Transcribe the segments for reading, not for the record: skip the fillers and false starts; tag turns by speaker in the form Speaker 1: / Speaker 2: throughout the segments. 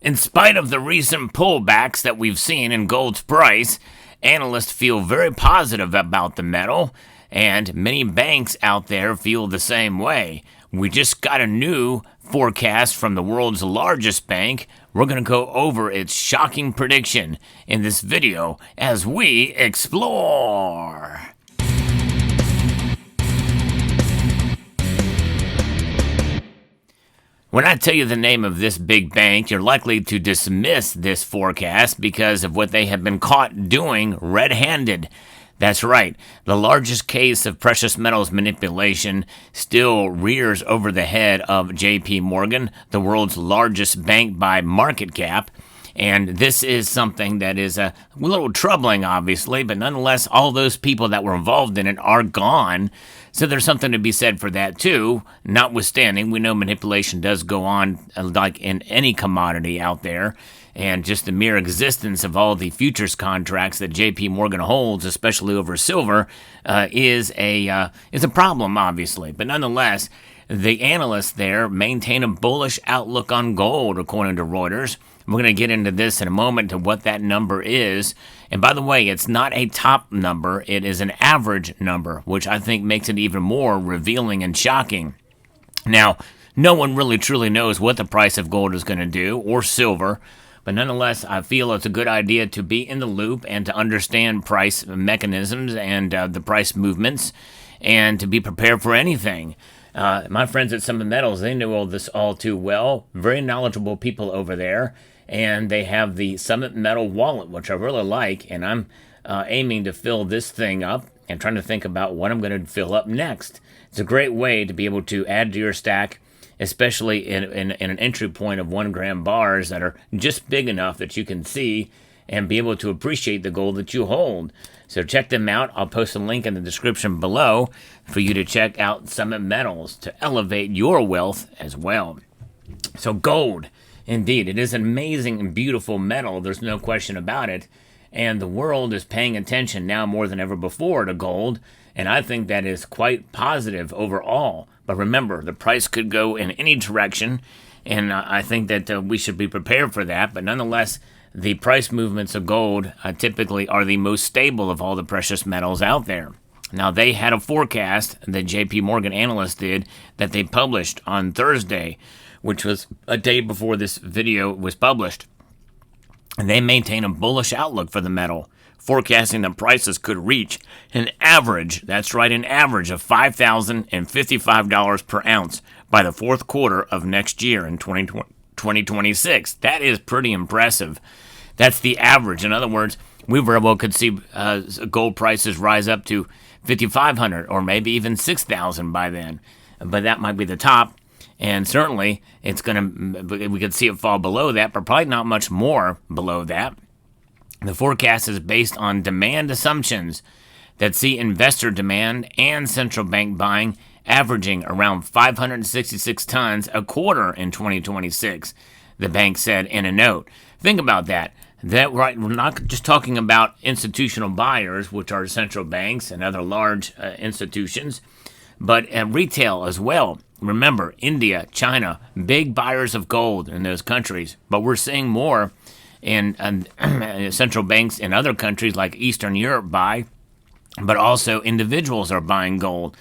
Speaker 1: In spite of the recent pullbacks that we've seen in gold's price, analysts feel very positive about the metal, and many banks out there feel the same way. We just got a new forecast from the world's largest bank. We're going to go over its shocking prediction in this video as we explore. When I tell you the name of this big bank, you're likely to dismiss this forecast because of what they have been caught doing red-handed. That's right, the largest case of precious metals manipulation still rears over the head of JP Morgan, the world's largest bank by market cap. And this is something that is a little troubling, obviously, but nonetheless, all those people that were involved in it are gone. So there's something to be said for that, too. Notwithstanding, we know manipulation does go on like in any commodity out there. And just the mere existence of all the futures contracts that JP Morgan holds, especially over silver, is a problem, obviously. But nonetheless, the analysts there maintain a bullish outlook on gold, according to Reuters. We're going to get into this in a moment to what that number is. And by the way, it's not a top number. It is an average number, which I think makes it even more revealing and shocking. Now, no one really truly knows what the price of gold is going to do, or silver. But nonetheless, I feel it's a good idea to be in the loop and to understand price mechanisms and the price movements and to be prepared for anything. My friends at Summit Metals, they know all this all too well. Very knowledgeable people over there. And they have the Summit Metal wallet, which I really like. And I'm aiming to fill this thing up and trying to think about what I'm going to fill up next. It's a great way to be able to add to your stack, especially in an entry point of 1 gram bars that are just big enough that you can see and be able to appreciate the gold that you hold. So check them out. I'll post a link in the description below for you to check out Summit Metals to elevate your wealth as well. So gold, indeed, it is an amazing and beautiful metal. There's no question about it. And the world is paying attention now more than ever before to gold. And I think that is quite positive overall. But remember, the price could go in any direction. And I think that we should be prepared for that. But nonetheless, the price movements of gold typically are the most stable of all the precious metals out there. Now, they had a forecast that JP Morgan analysts did that they published on Thursday, which was a day before this video was published. And they maintain a bullish outlook for the metal, forecasting that prices could reach an average, that's right, an average of $5,055 per ounce by the fourth quarter of next year in 2026. That is pretty impressive. That's the average. In other words, we very well could see gold prices rise up to $5,500 or maybe even $6,000 by then. But that might be the top. And certainly, we could see it fall below that, but probably not much more below that. The forecast is based on demand assumptions that see investor demand and central bank buying averaging around 566 tons a quarter in 2026, the bank said in a note. Think about that. We're not just talking about institutional buyers, which are central banks and other large institutions, but retail as well. Remember, India, China, big buyers of gold in those countries. But we're seeing more in central banks in other countries like Eastern Europe buy, but also individuals are buying gold.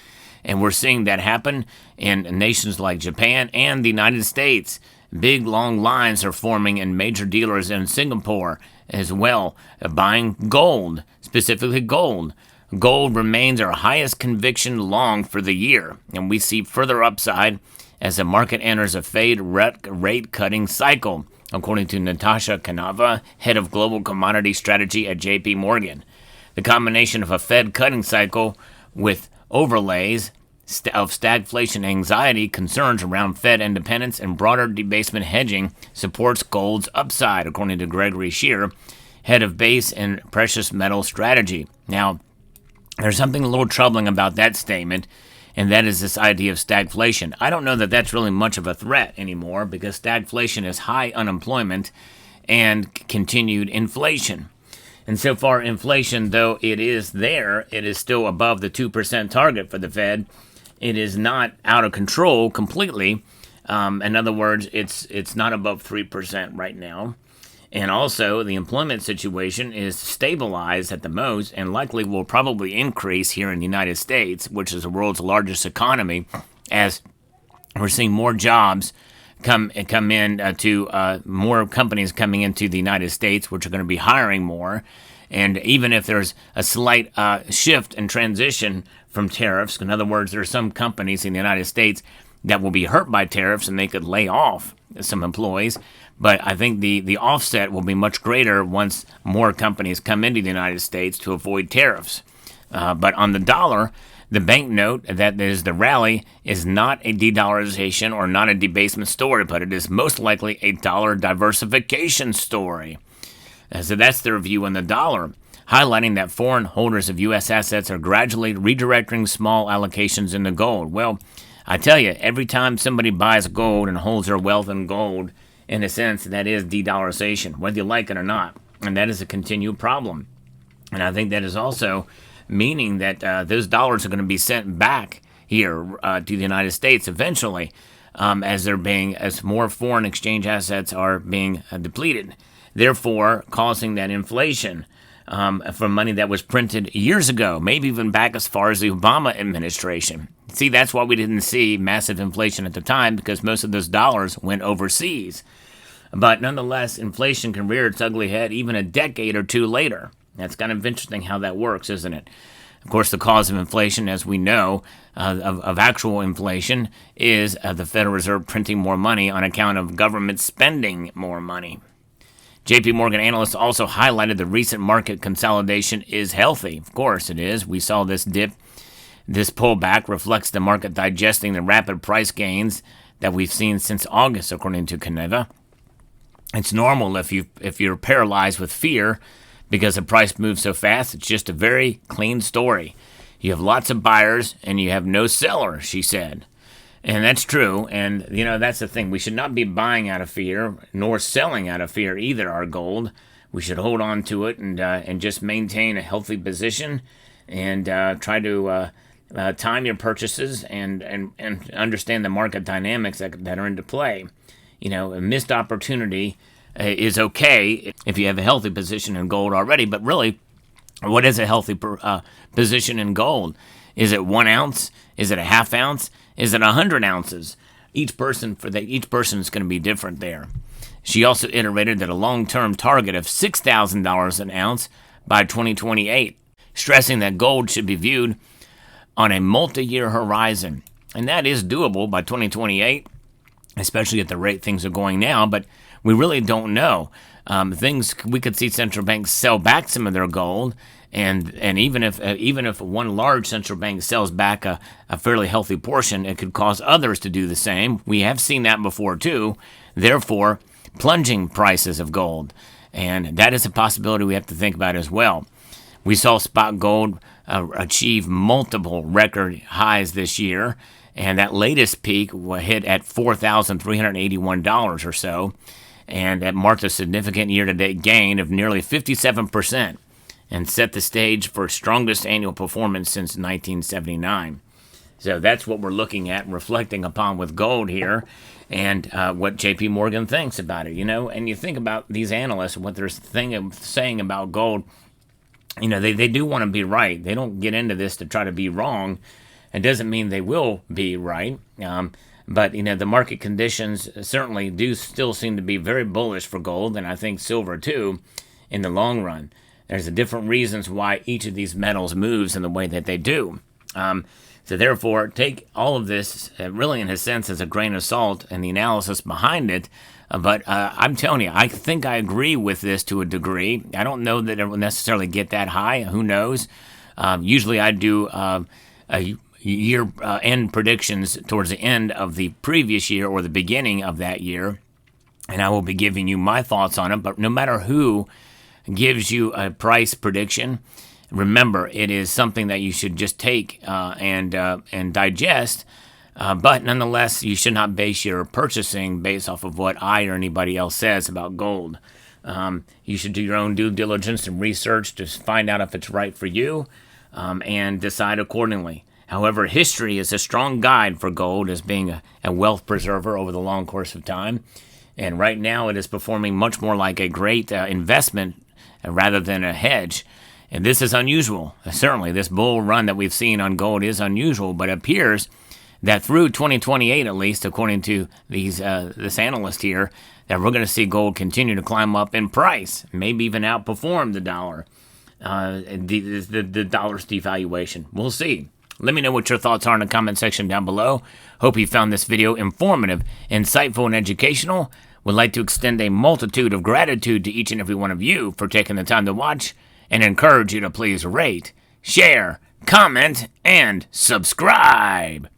Speaker 1: And we're seeing that happen in nations like Japan and the United States. Big, long lines are forming in major dealers in Singapore as well, buying gold, specifically gold. Gold remains our highest conviction long for the year, and we see further upside as the market enters a Fed rate-cutting cycle, according to Natasha Kanava, head of global commodity strategy at JP Morgan. The combination of a Fed cutting cycle with overlays of stagflation anxiety, concerns around Fed independence, and broader debasement hedging supports gold's upside, according to Gregory Shear, head of base and precious metal strategy. Now, there's something a little troubling about that statement, and that is this idea of stagflation. I don't know that that's really much of a threat anymore because stagflation is high unemployment and continued inflation. And so far, inflation, though it is there, it is still above the 2% target for the Fed. It is not out of control completely. In other words, it's not above 3% right now. And also, the employment situation is stabilized at the most and likely will probably increase here in the United States, which is the world's largest economy, as we're seeing more jobs come in to more companies coming into the United States, which are going to be hiring more. And even if there's a slight shift and transition from tariffs, in other words, there are some companies in the United States that will be hurt by tariffs and they could lay off some employees. But I think the offset will be much greater once more companies come into the United States to avoid tariffs. But on the dollar, the banknote that is the rally is not a de-dollarization or not a debasement story, but it is most likely a dollar diversification story. So that's their view on the dollar, highlighting that foreign holders of U.S. assets are gradually redirecting small allocations into gold. Well, I tell you, every time somebody buys gold and holds their wealth in gold, in a sense, that is de-dollarization, whether you like it or not. And that is a continued problem. And I think that is also meaning that those dollars are going to be sent back here to the United States eventually, as more foreign exchange assets are being depleted, therefore causing that inflation from money that was printed years ago, maybe even back as far as the Obama administration. See, that's why we didn't see massive inflation at the time, because most of those dollars went overseas. But nonetheless, inflation can rear its ugly head even a decade or two later. That's kind of interesting how that works, isn't it? Of course, the cause of inflation, as we know, of actual inflation, is the Federal Reserve printing more money on account of government spending more money. JP Morgan analysts also highlighted the recent market consolidation is healthy. Of course it is. We saw this dip. This pullback reflects the market digesting the rapid price gains that we've seen since August, according to Caneva. It's normal if you're paralyzed with fear because the price moves so fast. It's just a very clean story. You have lots of buyers and you have no sellers, she said. And that's true. And, that's the thing. We should not be buying out of fear, nor selling out of fear either, our gold. We should hold on to it and just maintain a healthy position and try to time your purchases and understand the market dynamics that are into play. A missed opportunity is okay if you have a healthy position in gold already. But really, what is a healthy position in gold? Is it 1 ounce? Is it a half ounce? Is it 100 ounces? Each person is going to be different there. She also iterated that a long-term target of $6,000 an ounce by 2028, stressing that gold should be viewed on a multi-year horizon. And that is doable by 2028, especially at the rate things are going now, but we really don't know. We could see central banks sell back some of their gold, and even if one large central bank sells back a fairly healthy portion, it could cause others to do the same. We have seen that before too, therefore plunging prices of gold, and that is a possibility we have to think about as well. We saw spot gold achieve multiple record highs this year, and that latest peak hit at $4,381 or so, and that marked a significant year-to-date gain of nearly 57% and set the stage for strongest annual performance since 1979. So that's what we're looking at, reflecting upon with gold here, and what JP Morgan thinks about it, And you think about these analysts, what they're saying about gold, they do want to be right. They don't get into this to try to be wrong. It doesn't mean they will be right. But the market conditions certainly do still seem to be very bullish for gold, and I think silver too, in the long run. There's different reasons why each of these metals moves in the way that they do. So therefore, take all of this really in a sense as a grain of salt and the analysis behind it. But I'm telling you, I think I agree with this to a degree. I don't know that it will necessarily get that high. Who knows? Usually I do a year end predictions towards the end of the previous year or the beginning of that year, and I will be giving you my thoughts on it. But no matter who gives you a price prediction, remember it is something that you should just take and digest. But nonetheless, you should not base your purchasing based off of what I or anybody else says about gold. You should do your own due diligence and research to find out if it's right for you, and decide accordingly. However, history is a strong guide for gold as being a wealth preserver over the long course of time. And right now it is performing much more like a great investment rather than a hedge. And this is unusual. Certainly, this bull run that we've seen on gold is unusual, but it appears that through 2028, at least, according to this analyst here, that we're going to see gold continue to climb up in price, maybe even outperform the dollar, the dollar's devaluation. We'll see. Let me know what your thoughts are in the comment section down below. Hope you found this video informative, insightful, and educational. Would like to extend a multitude of gratitude to each and every one of you for taking the time to watch, and encourage you to please rate, share, comment, and subscribe.